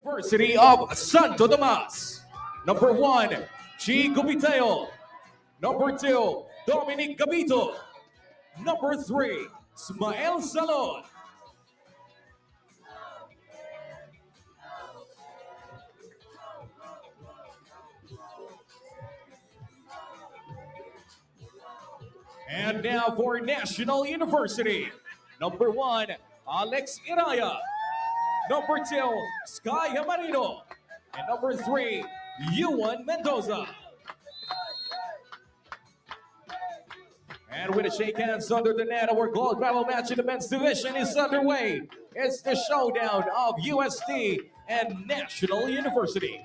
University of Santo Tomas. Number 1, G. Gupiteo. Number 2, Dominic Gabito. Number 3, Smael Salon. And now for National University. Number 1, Alex Iraya. Number 2, Sky Amarino. And number 3, Yuan Mendoza. And with a shake hands under the net, our gold medal match in the men's division is underway. It's the showdown of UST and National University.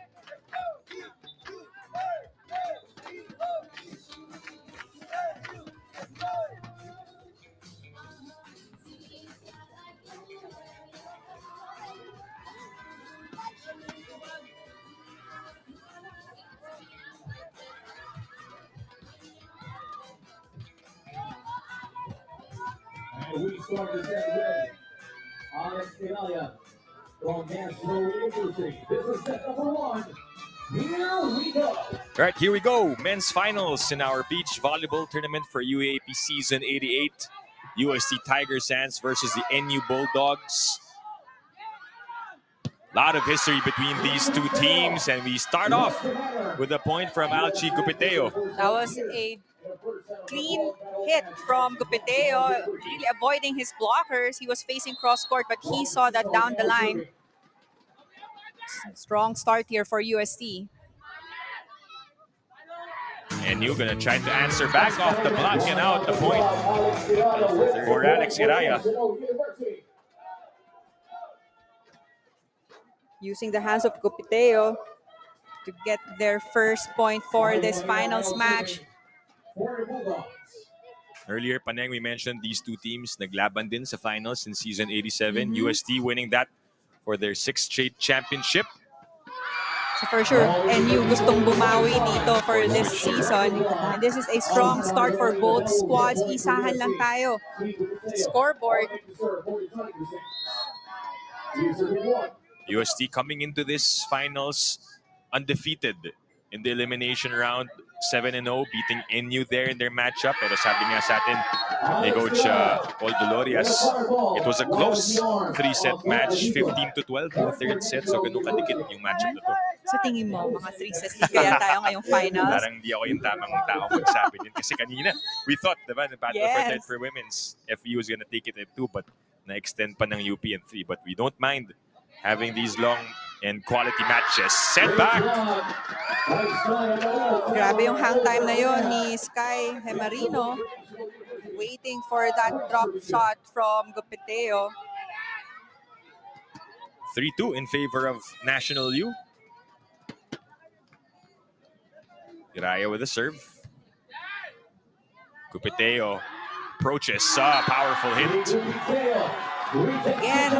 And we start the set with Alex Iralia from National University. This is set number 1. Here we go. All right, here we go. Men's finals in our beach volleyball tournament for UAAP season 88. UST Tiger Sands versus the NU Bulldogs. A lot of history between these two teams, and we start off with a point from Alchi Gupiteo. That was a clean hit from Gupiteo, really avoiding his blockers. He was facing cross court, but he saw that down the line. Strong start here for UST. And you're going to try to answer back off the block and out the point for Alex Iraya. Using the hands of Gupiteo to get their first point for this finals match. Earlier, Paneng, we mentioned these two teams naglaban din sa finals in season 87. UST winning that for their 6th straight championship. So for sure, NU gustong bumawi dito for this season. And this is a strong start for both squads. Isahan lang tayo. Scoreboard. UST coming into this finals undefeated in the elimination round, 7-0, beating NU there in their matchup. Pero sabi nga sa atin ni Coach Paul Dolorias, it was a close 3-set match, 15-12 in the 3rd set. So ganun kadikit yung matchup na to. Sa tingin mo, mga 3 sets din kaya tayo ngayong finals? Parang di ako yung tamang tao magsabi din. Kasi kanina, we thought, diba, the battle for third for women's, FE was gonna take it at 2, but na-extend pa ng UP in 3. But we don't mind having these long and quality matches. Set back! Grabe yung hang time na yon ni Sky Hemarino. Waiting for that drop shot from Gupiteo. 3-2 in favor of National U. Iraya with a serve. Gupiteo approaches. Powerful hit. Again,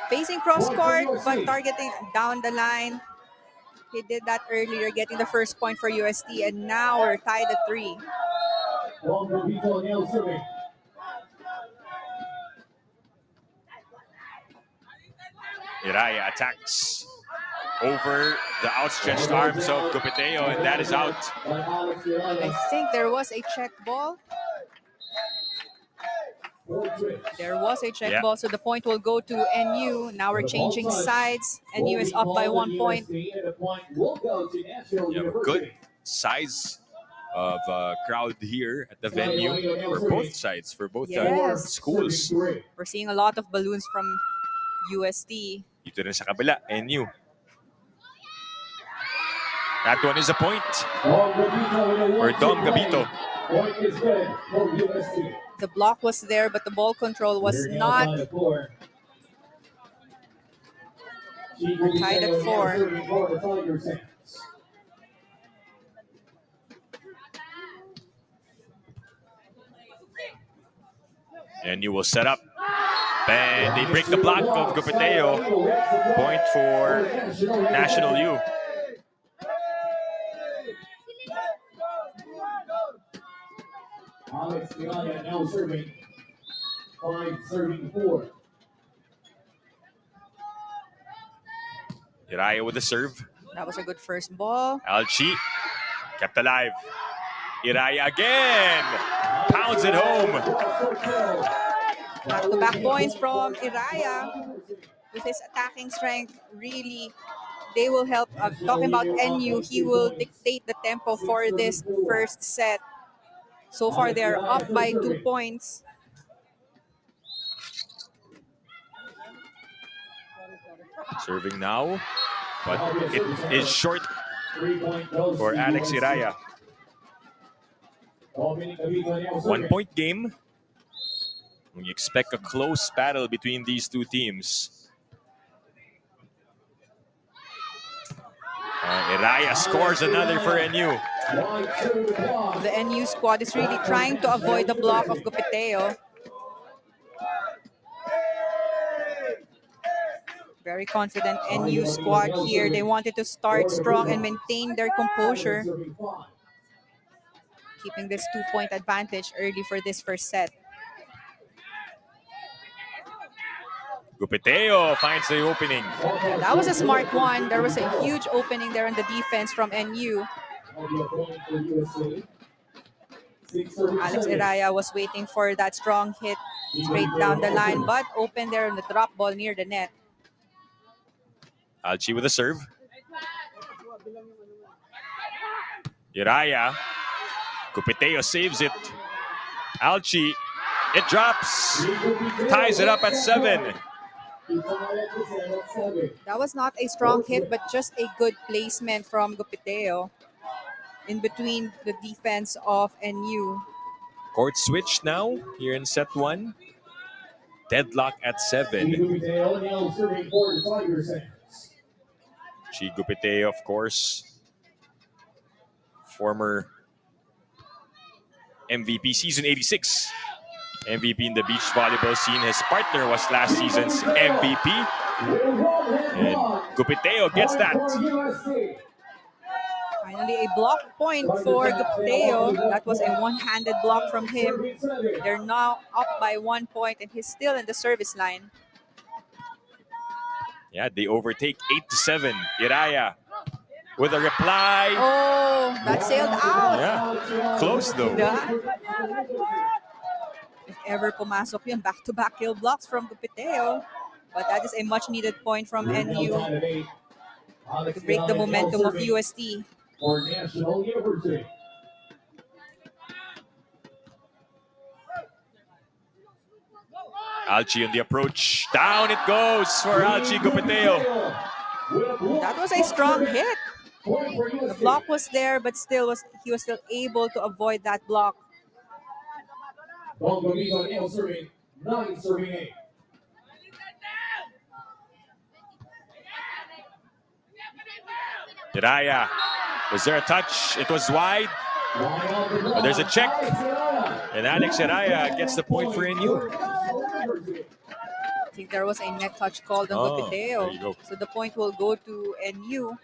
facing cross court, but targeting down the line. He did that earlier, getting the first point for UST, and now we're tied at 3. Iraya attacks over the outstretched arms of Gupiteo, and that is out. I think there was a check ball. There was a check ball, so the point will go to NU. Now we're changing sides. NU is up by 1 point. You have a good size of crowd here at the venue for both sides, for both schools. We're seeing a lot of balloons from UST. Dito rin sa kabila, NU. That one is a point for Dom Gabito. The block was there, but the ball control was not. We're tied at 4. And you will set up. And they break the block of Gupiteo. Point for National U. Alex Miranda now serving. 5 serving 4. Iraya with the serve. That was a good first ball. Alchi kept alive. Iraya again. Pounds it home. Back-to-back points from Iraya. With his attacking strength, really, they will help. Talking about NU, he will dictate the tempo for this first set. So far, they are up by 2 points. Serving now, but it is short for Alex Iraya. 1 point game. We expect a close battle between these two teams. Iraya scores another for NU. The NU squad is really trying to avoid the block of Gupiteo. Very confident NU squad here. They wanted to start strong and maintain their composure, keeping this 2-point advantage early for this first set. Gupiteo finds the opening. Yeah, that was a smart one. There was a huge opening there on the defense from NU. Alex Iraya was waiting for that strong hit straight down the line, but open there on the drop ball near the net. Alchi with a serve. Iraya. Gupiteo saves it. Alchi. It drops. Ties it up at 7. That was not a strong hit, but just a good placement from Gupiteo in between the defense of NU. Court switch now here in set 1. Deadlock at 7. Chi Gupiteo, of course, former MVP season 86. MVP in the beach volleyball scene. His partner was last season's MVP. And Gupiteo gets that. Finally, a block point for Gupiteo. That was a one-handed block from him. They're now up by 1 point, and he's still in the service line. Yeah, they overtake 8-7. Iraya with a reply. Oh, that sailed out. Yeah, close though. Yeah. If ever pumasok yun, back-to-back kill blocks from Gupiteo. But that is a much-needed point from NU to break the momentum of UST. For National University. Alchi on the approach. Down it goes for Alchi Gupiteo. That was a strong hit. The block was there, but he was still able to avoid that block. Serving 9 serving 8. Iraya. Was there a touch? It was wide. But there's a check. And Alex Iraya gets the point for NU. I think there was a net touch called on Gupiteo. So the point will go to NU.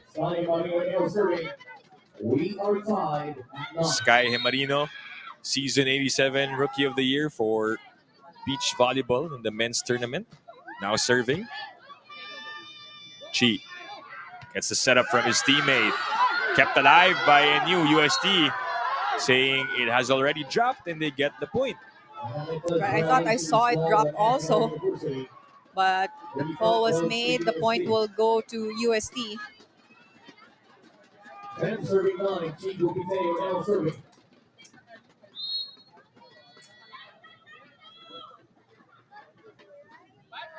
We are tied. Sky Hemarino, season 87 Rookie of the Year for beach volleyball in the men's tournament. Now serving. Chi gets the setup from his teammate. Kept alive by NU UST, saying it has already dropped and they get the point. I thought I saw it drop also, but the call was made. The point will go to UST. 10 serving 9. Chi Gupiteo now serving.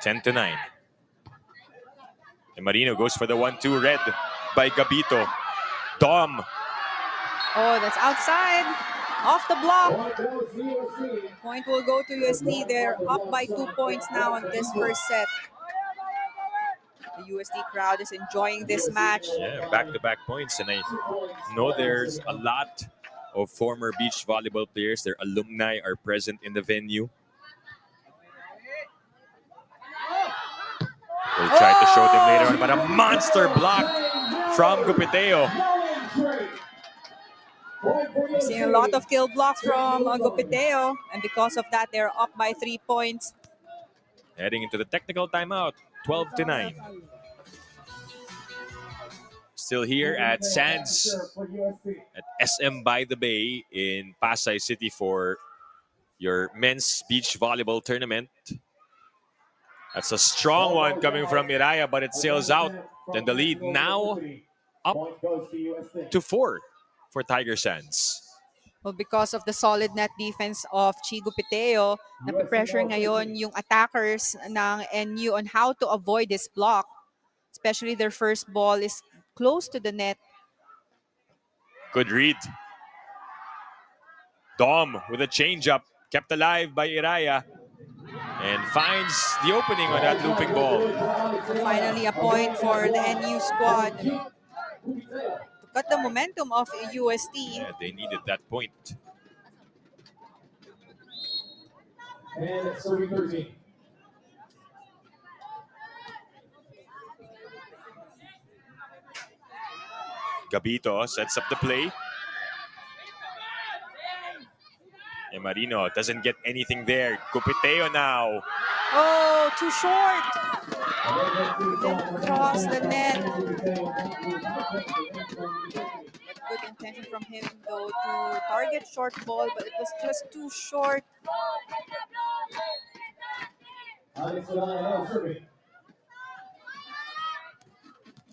Ten to 9. And Marino goes for the 1-2 red by Gabito. Dom. Oh, that's outside. Off the block. Point will go to UST. They're up by 2 points now on this first set. The UST crowd is enjoying this match. Yeah, back-to-back points. And I know there's a lot of former beach volleyball players. Their alumni are present in the venue. We'll try to show them later on, but a monster block from Gupiteo. We're seeing a lot of kill blocks from Gupiteo, and because of that, they're up by 3 points. Heading into the technical timeout, 12 to 9. still here at Sands at SM by the Bay in Pasay City for your men's beach volleyball tournament. That's a strong one coming from Iraya, but it sails out. Then the lead now up to 4 for Tiger Sands. Well, because of the solid net defense of Chigo Piteo, napipressure ngayon yung attackers ng NU on how to avoid this block. Especially their first ball is close to the net. Good read. Dom with a changeup, kept alive by Iraya, and finds the opening on that looping ball. Finally, a point for the NU squad to cut the momentum of UST. Yeah, they needed that point. And serving 13. Gabito sets up the play. And Marino doesn't get anything there. Cupiteo now. Oh, too short. Didn't cross the net. Good intention from him though to target short ball, but it was just too short. Alex Araya serving.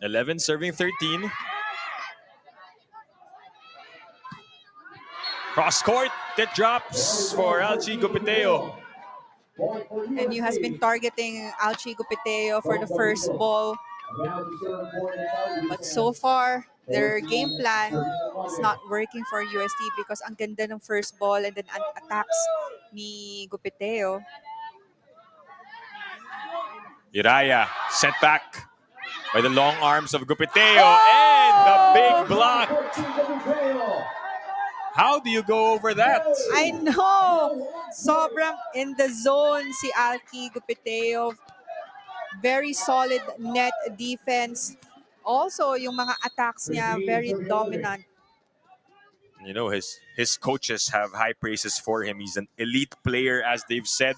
11 serving 13. Cross court, that drops for Alchi Cupiteo. NU has been targeting Alchi Gupiteo for the first ball, but so far their game plan is not working for UST because ang ganda ng first ball and then attacks ni Gupiteo. Iraya sent back by the long arms of Gupiteo and the big block. How do you go over that? I know! Sobrang in the zone si Alki Gupiteo. Very solid net defense. Also, yung mga attacks niya, very dominant. You know, his coaches have high praises for him. He's an elite player, as they've said.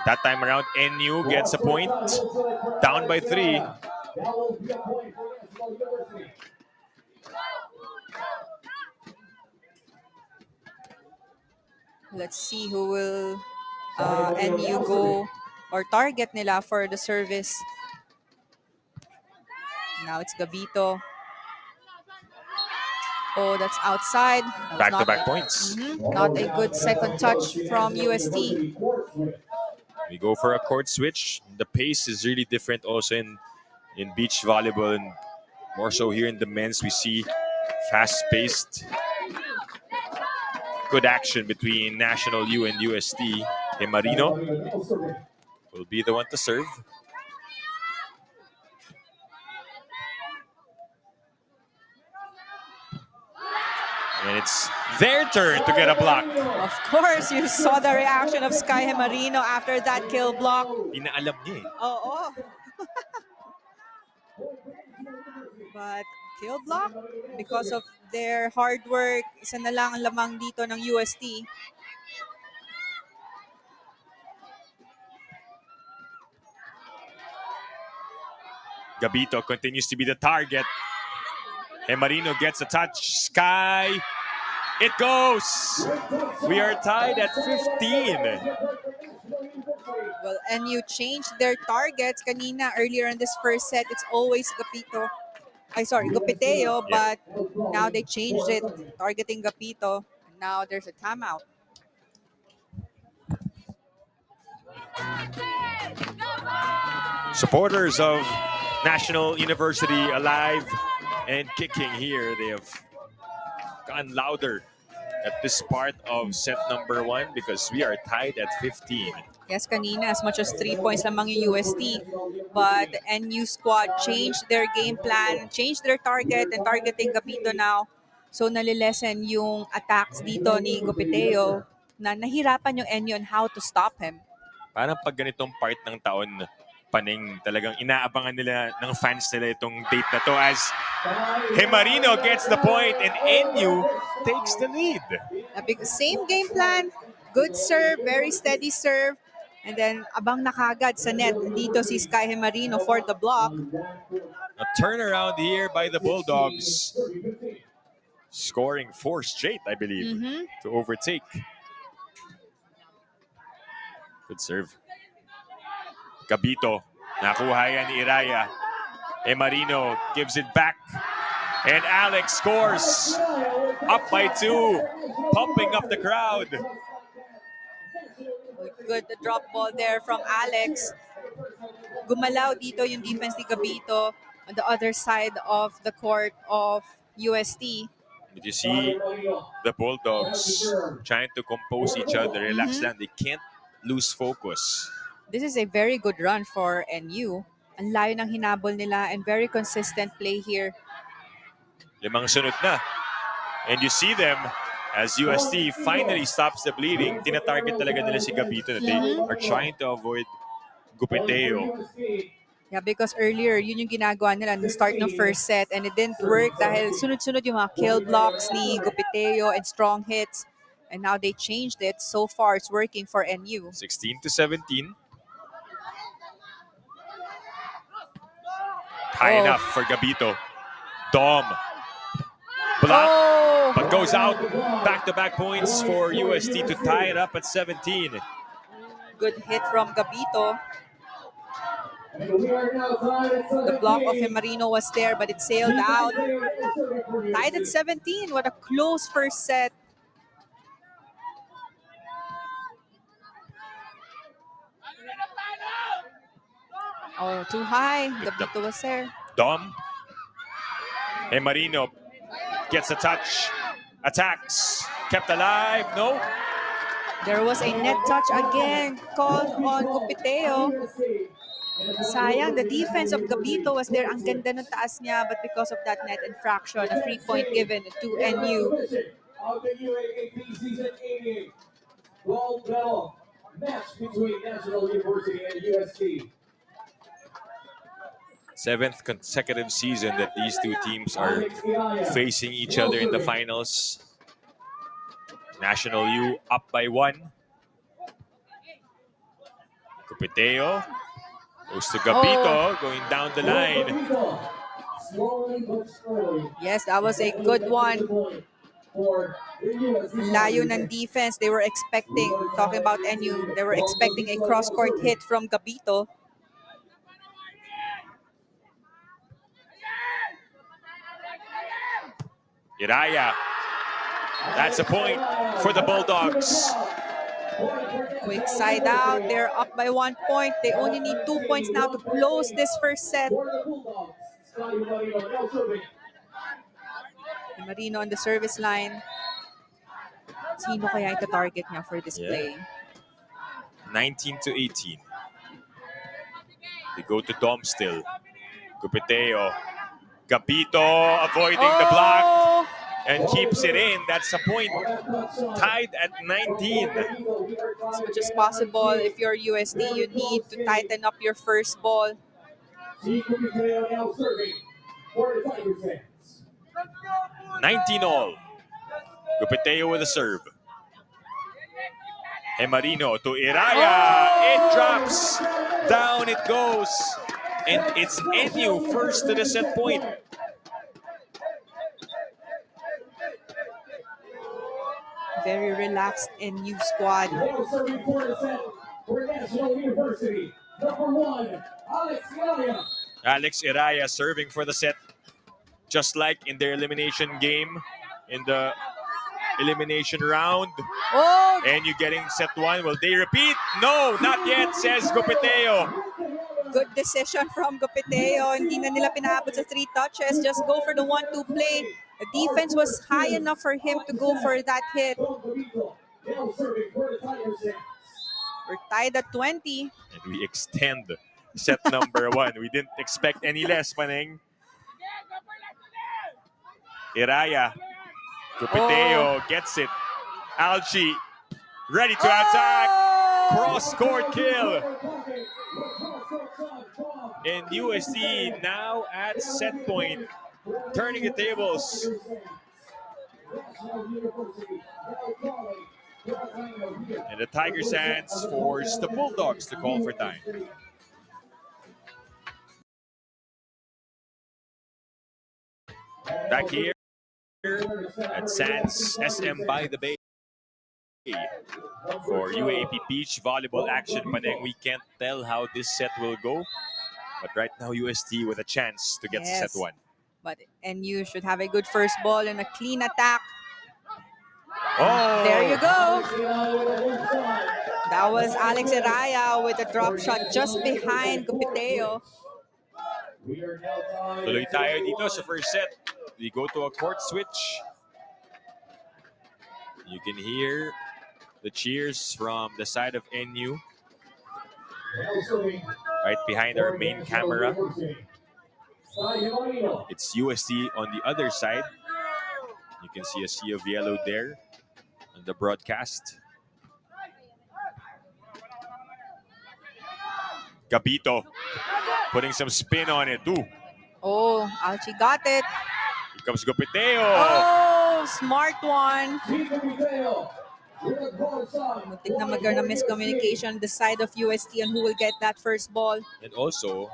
That time around, NU gets a point. Down by 3. Let's see who will NU go or target nila for the service. Now it's Gabito. Oh, that's outside. Back-to-back points. Not a good second touch from UST. We go for a court switch. The pace is really different also in beach volleyball, and more so here in the men's. We see fast-paced, good action between National U and UST. And Marino will be the one to serve. And it's their turn to get a block. Of course, you saw the reaction of Sky Marino after that kill block. Inaalam niya eh. Oo. But kill block, because of their hard work, isa na lang ang lamang dito ng UST. Gabito continues to be the target. And Marino gets a touch. Sky. It goes. We are tied at 15. Well, NU changed their targets kanina earlier in this first set. It's always Gapito. Gupiteo, but now they changed it, targeting Gapito. Now there's a timeout. Supporters of National University alive and kicking here. They have gone louder at this part of set number 1 because we are tied at 15. Yes, kanina, as much as 3 points lamang yung UST. But the NU squad changed their game plan, changed their target, and targeting Gapito now. So nalilesen yung attacks dito ni Gupiteo na nahirapan yung NU on how to stop him. Parang pag ganitong part ng taon, Paning, talagang inaabangan nila ng fans nila itong date na to as Marino gets the point and NU takes the lead. Same game plan, good serve, very steady serve. And then abang na kagad sa net dito si Sky Marino for the block. A turnaround here by the Bulldogs. Scoring 4 straight, I believe, to overtake. Good serve. Gabito. Nakuha yan ni Iraya. Marino gives it back. And Alex scores. Up by 2. Pumping up the crowd. Good drop ball there from Alex. Gumalaw dito yung defense ni Gabito on the other side of the court of UST. But you see the Bulldogs trying to compose each other, relax lang. They can't lose focus. This is a very good run for NU. Ang layo ng hinabol nila and very consistent play here. 5 sunod na. And you see them as UST finally stops the bleeding. Tina-target talaga nila si Gabito. They are trying to avoid Gupiteo. Yeah, because earlier, yun yung ginagawa nila na start ng first set and it didn't work dahil sunod-sunod yung mga kill blocks ni Gupiteo and strong hits. And now they changed it. So far, it's working for NU. 16-17. High enough for Gabito. Dom. Block. But goes out. Back-to-back points for UST to tie it up at 17. Good hit from Gabito. The block of Marino was there, but it sailed out. Tied at 17. What a close first set. Oh, too high. Gabito was there. Dom. Marino gets a touch. Attacks. Kept alive. No. There was a net touch again called on Gupiteo. Sayang, the defense of Gabito was there. Ang ganda ng taas niya, but because of that net infraction, a free point given to NU. Of the UAAP Season 88 gold medal match between National University and UST. 7th consecutive season that these two teams are facing each other in the finals. National U up by 1. Gupiteo goes to Gabito, going down the line. Yes, that was a good one. Layo ng defense. They were expecting, talking about NU, they were expecting a cross-court hit from Gabito. Iraya. That's a point for the Bulldogs. Quick side out. They're up by 1 point. They only need 2 points now to close this first set. Marino on the service line. Sino kaya ito target niya for this play? 19-18. They go to Dom still. Gupiteo. Gabito avoiding the block and keeps it in. That's a point. Tied at 19. As much as possible, if you're USD, you need to tighten up your first ball. 19 all. Gupiteo with a serve. Marino to Iraya. It drops. Down it goes. And it's NU first to the set point. Very relaxed NU squad. Alex Iraya serving for the set. Just like in their elimination game, in the elimination round. Oh! And you getting set 1. Will they repeat? No, not yet, says Gupiteo. Good decision from Gupiteo. Hindi na nila pinaabot sa 3 touches. Just go for the 1-2 play. The defense was high enough for him to go for that hit. We're tied at 20. And we extend set number 1. We didn't expect any less, Maneng. Iraya. Gupiteo gets it. Alchi ready to attack. Cross-court kill. And UST now at set point. Turning the tables. And the Tiger Sands force the Bulldogs to call for time. Back here at Sands SM by the Bay for UAP Beach Volleyball action. Paneng, we can't tell how this set will go. But right now, UST with a chance to get to set Yes. one. But NU should have a good first ball and a clean attack. Oh! There you go. That was Alex Araya with a drop shot just behind Gupiteo. Tuloy tayo dito sa first set. We go to a court switch. You can hear the cheers from the side of NU. Right behind our main camera. It's UST on the other side. You can see a sea of yellow there on the broadcast. Gabito putting some spin on it. Ooh. Oh, Alchi got it. Here comes Gupiteo. Oh, smart one. Muntik na magkaroon ng miscommunication the side of UST on who will get that first ball. And also,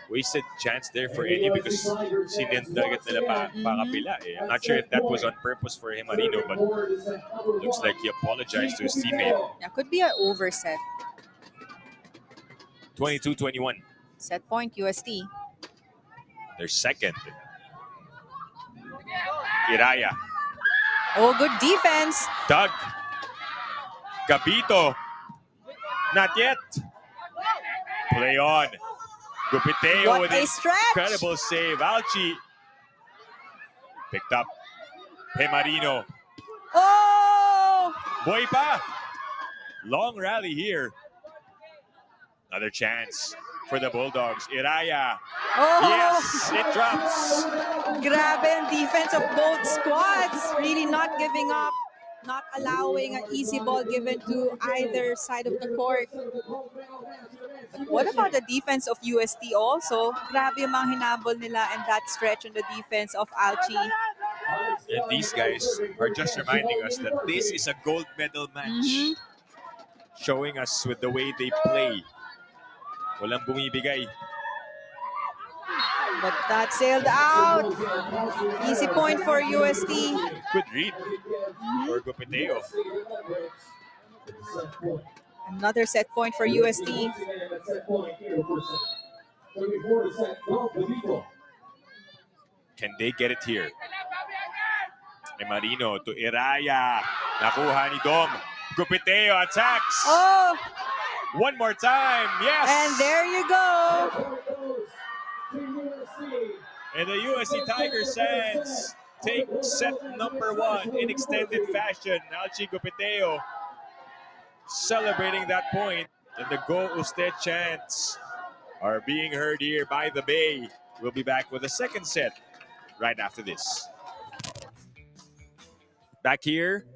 wasted chance there for NU because sinendagat nila pakapila. I'm not sure if that was on purpose for him, Marino, but looks like he apologized to his teammate. That could be an overset. 22-21. Set point, UST. Their second. Iraya. Oh, good defense. Doug. Gabito. Not yet. Play on. Gupiteo What with a an stretch. incredible save. Alchi picked up. Pemarino. Oh! Boy pa. Long rally here. Another chance for the Bulldogs. Iraya. Oh! Yes, it drops. Grabe ang defense of both squads. Really not giving up. Not allowing an easy ball given to either side of the court. But what about the defense of UST also? Grabe yung mga hinabol nila and that stretch on the defense of Alchi. And these guys are just reminding us that this is a gold medal match. Showing us with the way they play. Walang bumibigay. But that sailed out. Easy point for UST. Good read for Gupiteo. Another set point for UST. Can they get it here? Marino to Iraya. Nakuha ni Dom. Gupiteo attacks. Oh! One more time. Yes. And there you go. And the USC Tiger Sands take set number one in extended fashion. Alchi Gupiteo celebrating that point. And the Go Usted chants are being heard here by the Bay. We'll be back with the second set right after this. Back here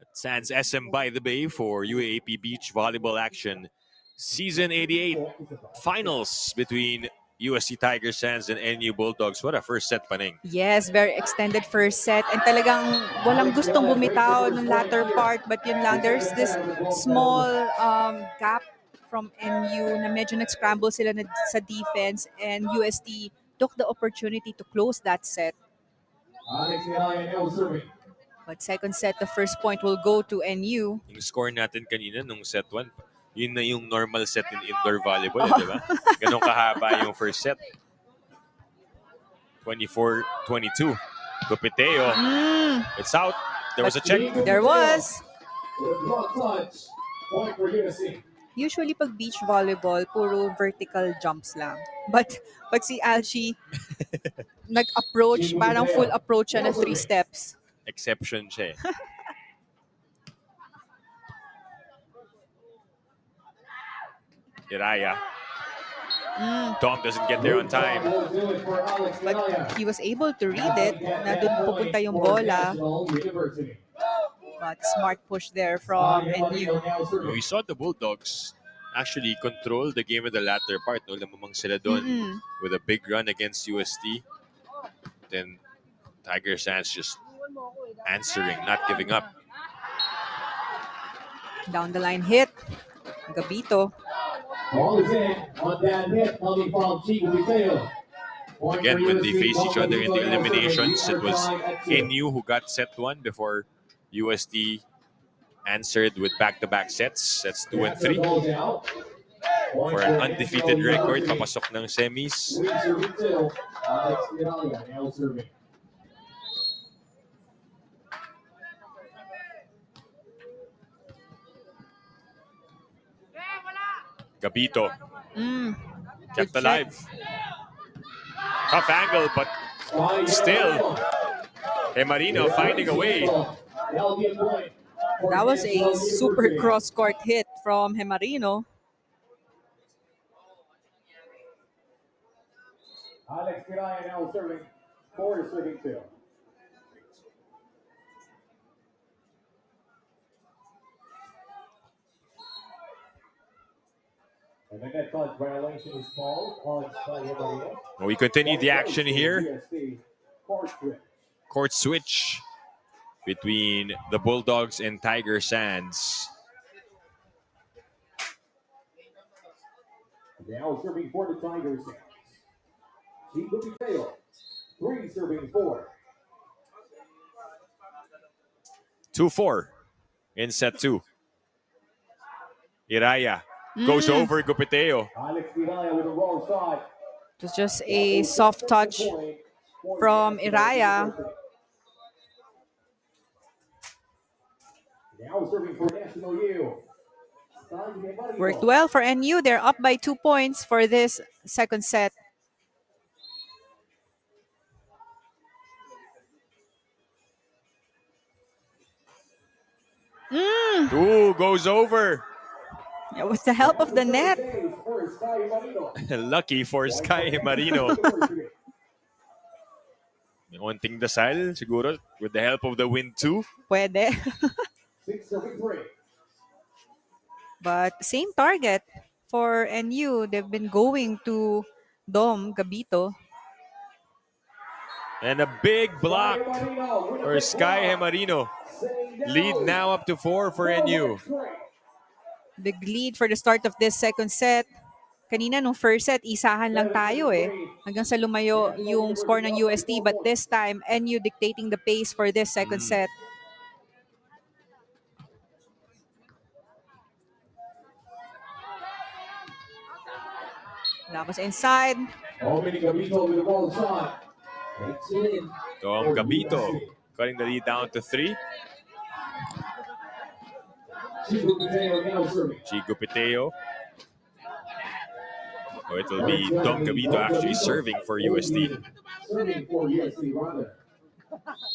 at Sands SM by the Bay for UAAP Beach Volleyball action. Season 88 finals between USC Tiger Sands and NU Bulldogs. What a first set, Paneng. Yes, very extended first set. And talagang walang gustong bumitaw nung latter part. But yun lang, there's this small gap from NU na medyo nag-scramble sila sa defense. And UST took the opportunity to close that set. But second set, the first point will go to NU. Yung score natin kanina nung set 1, yun na yung normal set in indoor volleyball, di ba? Ganun kahaba yung first set. 24-22. Gupiteo. It's out. There was a check. There was. Usually pag beach volleyball, puro vertical jumps lang. But si Alchi, nag-approach, parang full approach siya na 3 steps. Exception siya eh. Iraya. Tom doesn't get there on time. But he was able to read it na doon pupunta yung bola. But smart push there from NU. We saw the Bulldogs actually control the game in the latter part. No, lamang sila doon with a big run against UST. Then Tiger Sands just answering, not giving up. Down the line hit. Gabito. Ball is in on that hit coming from Chico Mateo. Again, when they faced each other in the eliminations, it was NU who got set one before UST answered with back-to-back sets. That's 2 and 3. For an undefeated record, papasok ng semis. Alex Iralia now serving. Gabito Mm, kept good alive. Tough angle, but still, Marino finding a way. that was a super cross-court hit from Hemarino. Alex Iralia now serving. 4 is serving 2. And the net touch violation is called on Sky Maria. We continue the action here. USD court switch. Court switch between the Bulldogs and Tiger Sands. Now serving for the Tigers. Chico Mateo. 3 serving 4. 2-4 in set 2. Iraya goes over Gupiteo. Alex Iralia with a wrong side. It was just a soft touch from Iraya. Now serving for National U. Worked well for NU. They're up by 2 points for this second set. Ooh, goes over. With the help of the net. Lucky for Sky Marino. Onting dasal, siguro, with the help of the wind too. Pwede. 6 serving 3. But same target for NU. They've been going to Dom Gabito. And a big block for Sky Marino. Lead now up to 4 for NU. Big lead for the start of this second set. Kanina nung first set, isahan lang tayo eh. Hanggang sa lumayo yung score ng UST. But this time, NU dictating the pace for this second set. That was inside. Opening Gabito with the ball shot. Takes it in. Dom Gabito cutting the lead down to 3. Chico Mateo now serving. Chico Piteo. Oh, it will be Dom Gabito actually serving for UST. Serving for UST rather.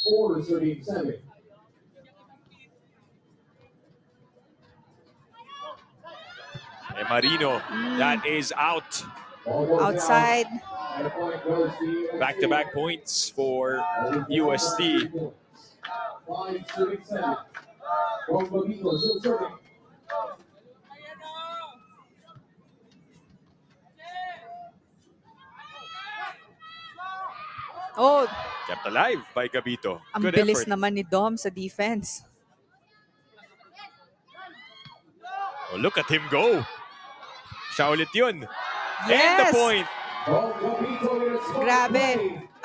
4 serving 7. And Marino, that is out. Outside. And the point goes to Back-to-back points for UST. 5 serving 7. Dom Gabito still serving. Oh, Kept alive by Gabito. ang Good bilis effort. naman ni Dom sa defense. Oh, look at him go. Siya ulit yun. And the Yes! point. Dom Gabito with a score. Grabe.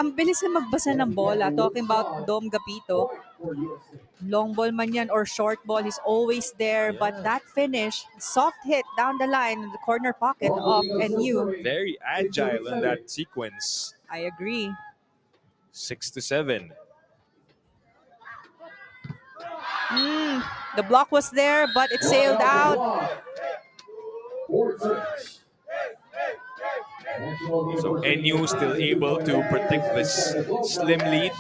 Ang bilis na magbasa ng bola. Talking about Dom Gabito. Point for UST. Long ball man yan or short ball, he's always there. But that finish, soft hit down the line in the corner pocket of NU. Very agile in that sequence. I agree. 6-7. The block was there, but it sailed out. 4-6. So NU still able to protect this slim lead.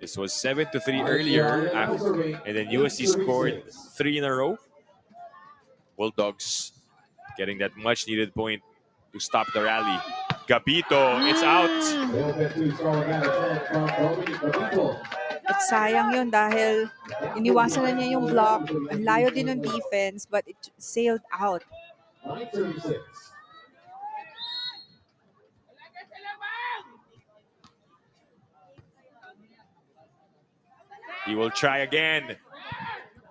This was 7-3 earlier, and then USC scored 3 in a row. Bulldogs getting that much-needed point to stop the rally. Gabito, it's out. At sayang yun dahil iniwasan na niya yung block. Ang layo din ng defense, but it sailed out. 9-36. He will try again.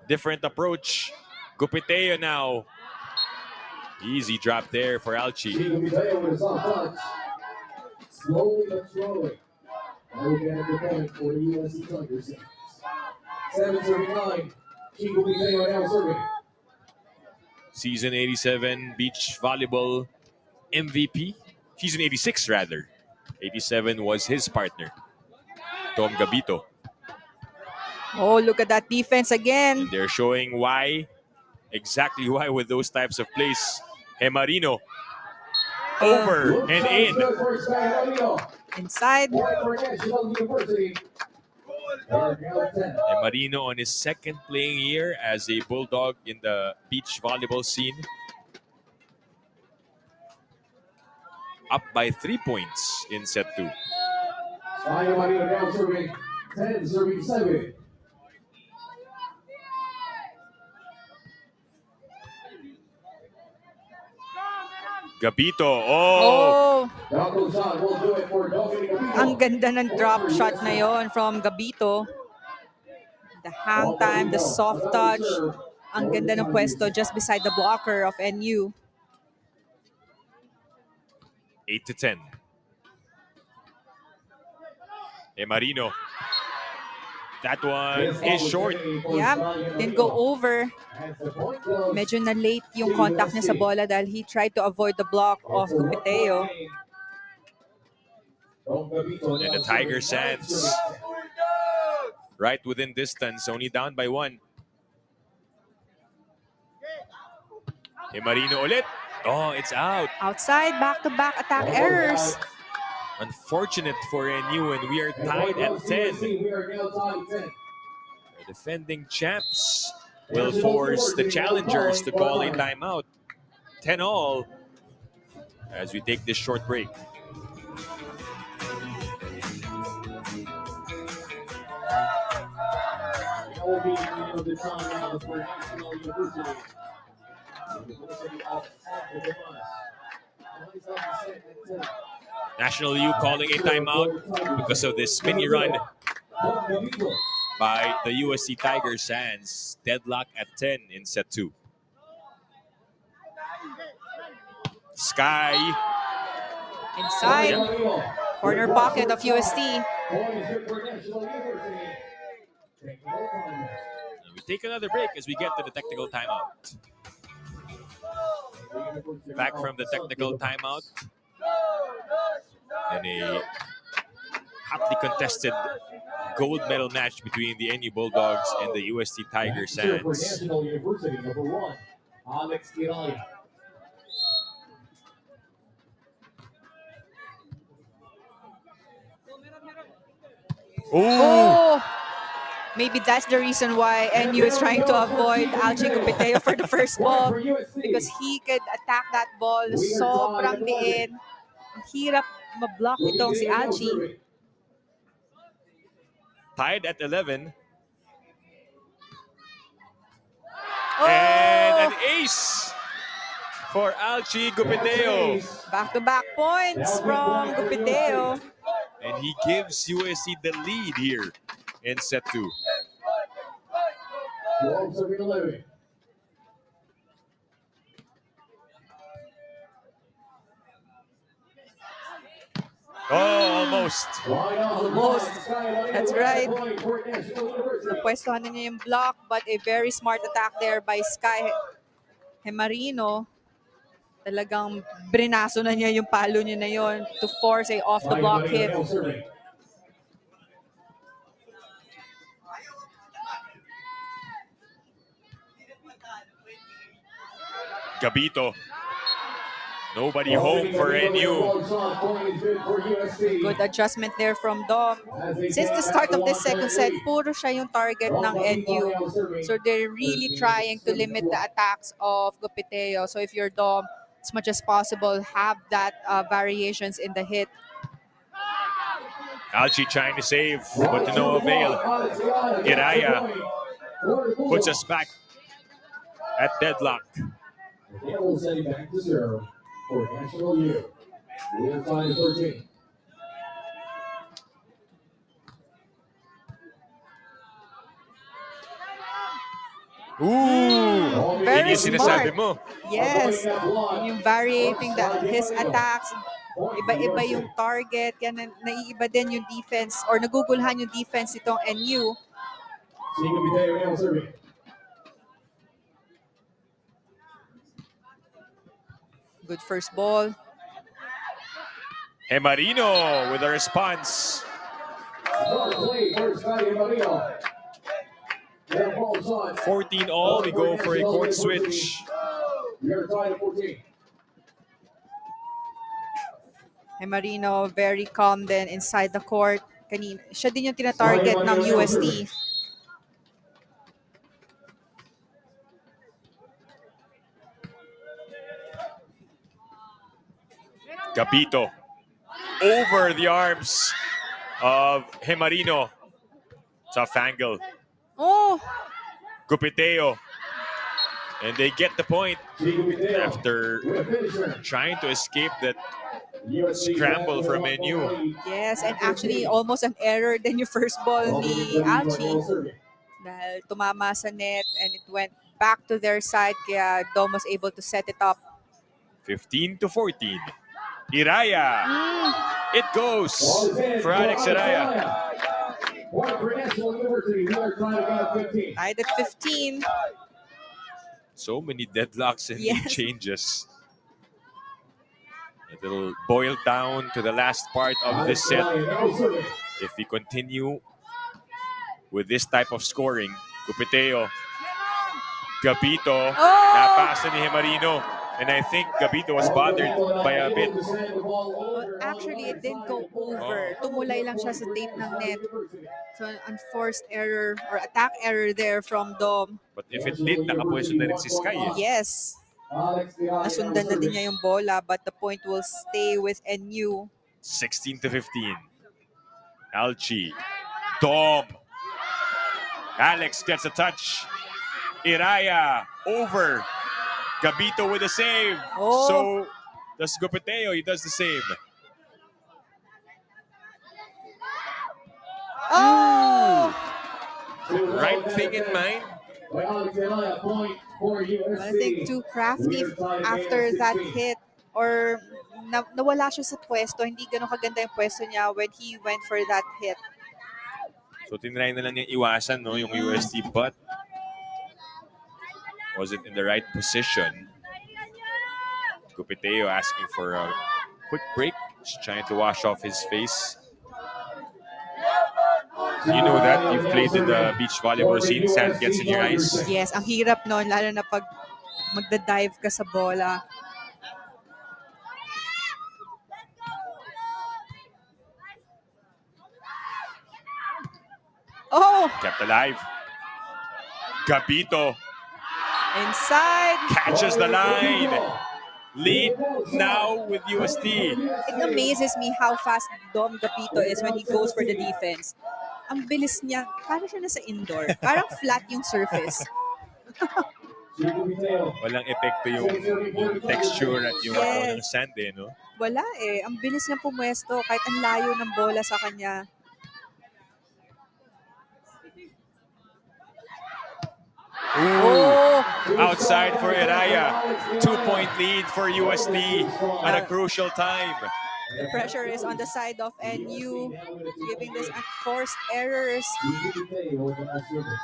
Different approach. Gupiteo now. Easy drop there for Alchi. Chico Mateo with a soft touch. Slowly but surely. That will get a good point for the USC Tigers. 7-9. Chico Mateo now serving. Season 87 beach volleyball MVP. Season 86 rather. 87 was his partner, Tom Gabito. Oh, look at that defense again. They're showing why, exactly why with those types of plays. Hemarino over and in. Inside. Hemarino on his second playing year as a Bulldog in the beach volleyball scene. Up by 3 points in set 2. Hemarino now serving. 10-7. Gabito, oh! Double shot will do it for Dominic Gabito. Ang ganda ng drop shot na yon from Gabito. The hang time, the soft touch. Ang ganda ng pwesto just beside the blocker of NU. 8-10. Hemarino. That one is short. Yeah, didn't go over. Medyo na late yung contact niya sa bola dahil he tried to avoid the block of Gupiteo. And the Tiger Sands right within distance, only down by 1. Hemarino ulit. Oh, it's out. Outside, back-to-back attack errors. Unfortunate for NU, and we are tied at 10. The defending champs will force the challengers to call a timeout. 10-all as we take this short break. National U calling a timeout because of this mini run by the USC Tiger Sands. Deadlock at 10 in set 2. Sky. Inside. Corner pocket of UST. We take another break as we get to the technical timeout. Back from the technical timeout. And a hotly contested gold medal match between the NU Bulldogs and the UST Tiger Sands. National University #1, Alex Tiraya. Oh! Maybe that's the reason why NU is trying to avoid Alchi Gupiteo for the first ball because he could attack that ball sobrang diin. Ang hirap mablock itong si Alchi. Tied at 11. Oh! And an ace for Alchi Gupiteo. Back-to-back points from Gupiteo. And he gives USC the lead here in set 2. Oh, almost. Almost. That's right. Napwestuhan na niya yung block, but a very smart attack there by Sky Hemarino. Talagang brinaso na niya yung palo niya na yon to force a off-the-block hit. Gabito. Nobody home for NU. Good adjustment there from Dom. Since the start of this second set, puro siya yung target ng NU. So they're really trying to limit the attacks of Gupiteo. So if you're Dom, as much as possible, have that variations in the hit. Alchi trying to save, but to no avail. Iraya puts us back at deadlock. Devils heading back to 0 for National U. We have time 13. Ooh! Very Yun yung sinasabi smart. mo. Yes. Yung varying his attacks, iba-iba yung target, kaya naiiba din yung defense or nagugulhan yung defense itong NU. Chico Mateo now serving. Good first ball. Hemarino with a response. Smart play for Scotty Marino. Their ball's on. 14 all. We go for a court switch. We are tied at 14. Marino very calm din inside the court. Siya din yung tina-target ng UST. Gabito over the arms of Hemarino. Tough angle. Oh! Gupiteo. And they get the point Chico Mateo after with a finisher. trying to escape that USC scramble from NU. Yes, and actually almost an error din yung first ball ni Alchi. Dahil tumama sa net and it went back to their side kaya Dom was able to set it up. 15-14. Iraya. It goes for Alex Iraya. Tied at 15. So many deadlocks and Yes. changes. It'll boil down to the last part of this set. If we continue with this type of scoring, Gupiteo, Gabito, Oh! napasa ni Hemarino. And I think Gabito was bothered by a bit. Well, actually, it didn't go over. Tumulay lang siya sa tape ng net. So, an unforced error or attack error there from Dom. But if it did, nakapwesto na rin si Sky. Yes. Nasundan na din niya yung bola but the point will stay with NU. 16-15. Alchi. Dom. Alex gets a touch. Iraya over. Gabito with a save. Oh. So does Gupiteo. He does the same. Oh! Right thing in mind. Well, I think too crafty after that hit or nawala siya sa pwesto. Hindi ganun kaganda yung pwesto niya when he went for that hit. So tinry na lang niyang iwasan no, yung UST but wasn't in the right position. Gupiteo asking for a quick break. Just trying to wash off his face. You know that? You've played in the beach volleyball scene. Sand gets in your eyes. Yes, ang hirap nun, lalo na pag magda-dive ka sa bola. Oh! Kept alive. Gabito Inside. catches the line. Lead now with UST. It amazes me how fast Dom Gapito is when he goes for the defense. Ang bilis niya. Parang siya nasa indoor. Parang flat yung surface. Walang epekto yung texture at yung Yes. ng sand eh, no? Wala eh. Ang bilis niya pumwesto kahit ang layo ng bola sa kanya. Oh! Outside for Iraya. 2-point lead for UST at a crucial time. The pressure is on the side of NU, giving this unforced errors.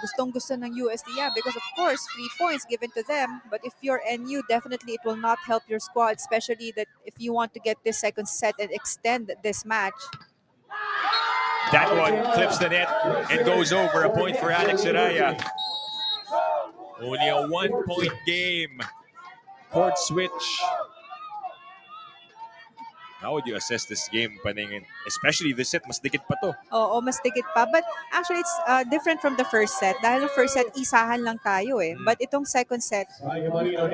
Gustong-gusto ng UST, yeah, because of course, 3 points given to them. But if you're NU, definitely it will not help your squad, especially that if you want to get this second set and extend this match. That one clips the net and goes over. A point for Alex Iraya. Only a 1-point game. Court switch. How would you assess this game, Paningin? Especially this set, mas dikit pa to. Oo, mas dikit pa. But actually, it's different from the first set. Dahil the first set, isahan lang tayo eh. But itong second set,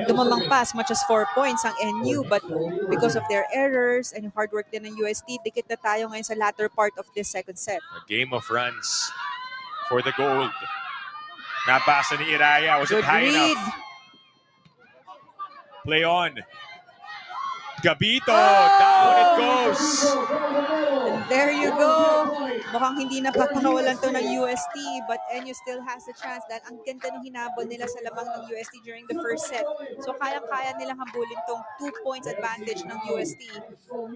dumamang pa as much as 4 points ang NU. But because of their errors and yung hard work din ng UST, dikit na tayo ngayon sa latter part of this second set. A game of runs for the gold. Napasa ni Iraya. Was Good it high read. enough? Play on. Gabito, down it goes. And there you go. Mukhang hindi na papakawalan to ng UST, but NU still has a chance dahil ang ganda ng hinabol nila sa lamang ng UST during the first set. So kayang-kaya nilang habulin tong 2 points advantage ng UST.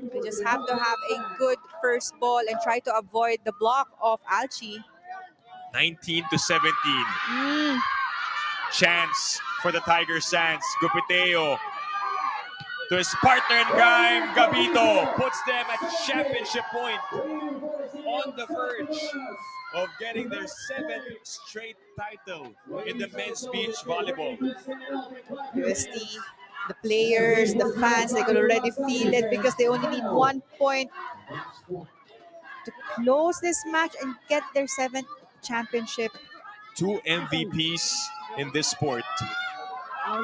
They just have to have a good first ball and try to avoid the block of Alchi. 19 to 17. Chance for the Tiger Sands. Gupiteo to his partner in crime, Gabito, puts them at championship point, on the verge of getting their 7th straight title in the men's beach volleyball. UST, the players, the fans, they could already feel it because they only need 1 point to close this match and get their 7th championship. 2 MVPs in this sport,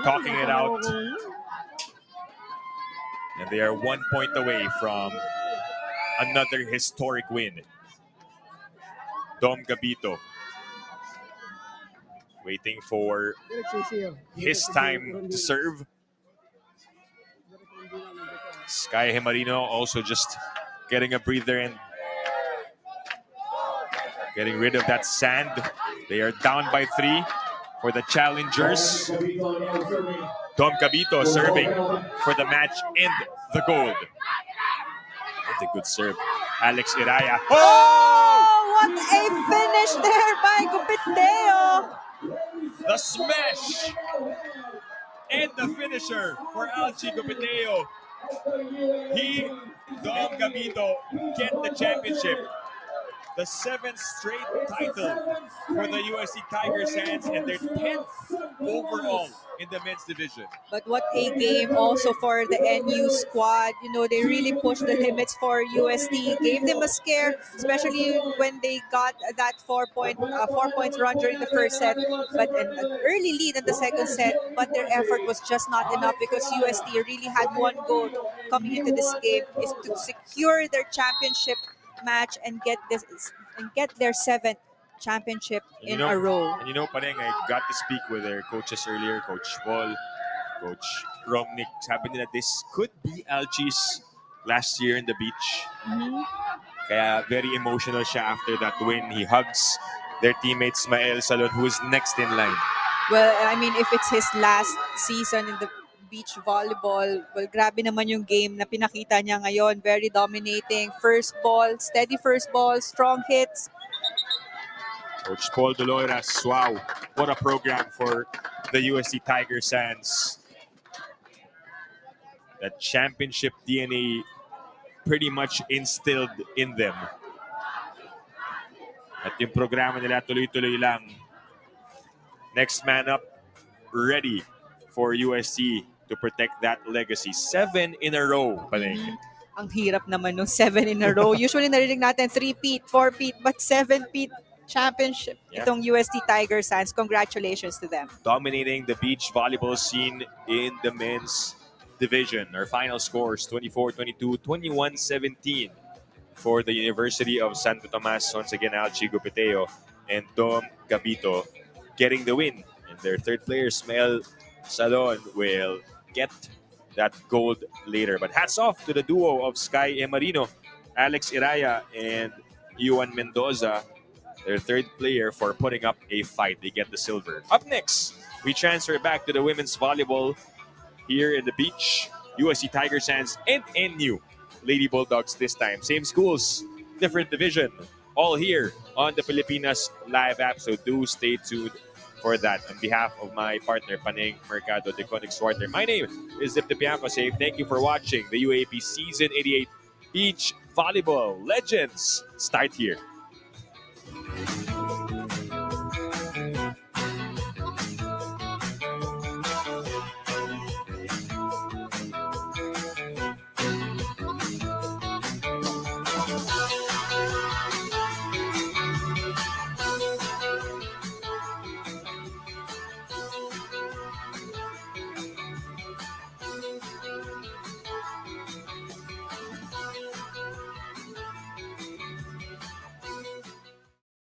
talking it out. And they are 1 point away from another historic win. Dom Gabito waiting for his time to serve. Sky Hemarino also just getting a breather and getting rid of that sand. They are down by 3 for the challengers. Dom Gabito serving for the match and the gold. That's a good serve. Alex Iraya. Oh, what a finish there by Gupiteo! The smash and the finisher for Alchi Gupiteo. He, Dom Gabito, get the championship. The 7th straight title for the USC Tiger Sands and their 10th overall in the men's division. But what a game also for the NU squad. You know, they really pushed the limits for UST, gave them a scare, especially when they got that 4 points run during the first set, but an early lead in the second set, but their effort was just not enough because UST really had one goal coming into this game, is to secure their championship match and get their 7th championship in a row. And you know, Paneng, I got to speak with their coaches earlier, Coach Paul, Coach Romnick. Sabi nila, this could be Alchi's last year in the beach. Kaya very emotional siya after that win. He hugs their teammate Ismael Salon, who is next in line. Well, I mean, if it's his last season in the beach volleyball, well, grabe naman yung game na pinakita niya ngayon. Very dominating. First ball, steady first ball, strong hits. Coach Paul Doloras, wow, what a program for the USC Tiger Sands. That championship DNA pretty much instilled in them. At yung programa nila tuloy-tuloy lang. Next man up, ready for USC to protect that legacy. 7 in a row, Paneng. Ang hirap naman nung 7 in a row. Usually narinig natin 3-peat, 4-peat, but 7-peat championship itong UST Tiger Sands. Congratulations to them. Dominating the beach volleyball scene in the men's division. Our final scores, 24-22, 21-17 for the University of Santo Tomas. Once again, Alchi Gupiteo and Dom Gabito getting the win. And their third player, Ismael Salon, will get that gold later. But hats off to the duo of Sky Emarino, Alex Iraya, and Yuan Mendoza, their third player, for putting up a fight. They get the silver. Up next, we transfer back to the women's volleyball here in the beach. USC Tiger Sands and NU Lady Bulldogs this time. Same schools, different division. All here on the Pilipinas Live app. So do stay tuned for that. On behalf of my partner, Paneng Mercado de Conix-Swarter, my name is Zip Tipiampo. Saying thank you for watching the UAP Season 88 Beach Volleyball Legends. Start here.